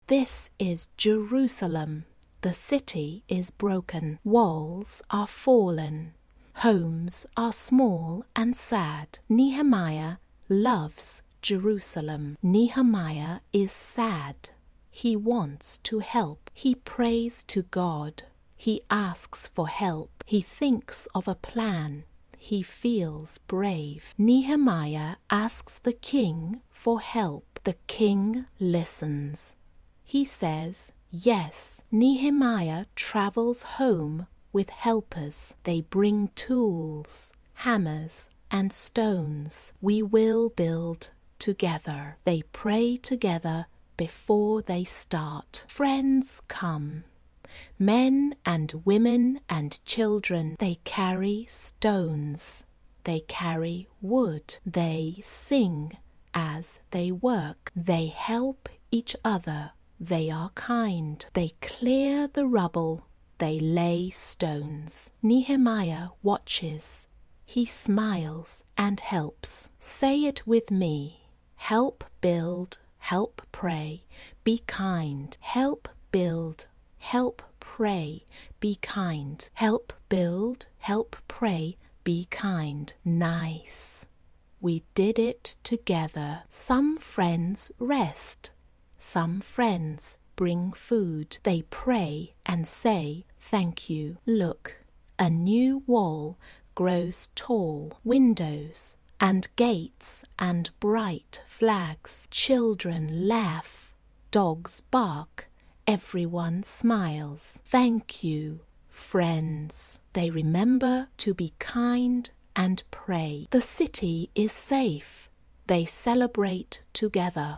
This is Jerusalem. The city is broken. Walls are fallen. Homes are small and sad. Nehemiah loves Jerusalem. Nehemiah is sad. He wants to help. He prays to God. He asks for help. He thinks of a plan. He feels brave. Nehemiah asks the king for help. The king listens. He says, yes. Nehemiah travels home with helpers. They bring tools, hammers, and stones. We will build together. They pray together before they start. Friends come. Men and women and children. They carry stones. They carry wood. They sing as they work. They help each other. They are kind. They clear the rubble. They lay stones. Nehemiah watches. He smiles and helps. Say it with me. Help build, help pray, be kind. Help build, help pray, be kind. Help build, help pray, be kind. Nice. We did it together. Some friends rest. Some friends bring food. They pray and say thank you. Look, a new wall grows tall. Windows and gates and bright flags. Children laugh. Dogs bark. Everyone smiles. Thank you, friends. They remember to be kind and pray. The city is safe. They celebrate together.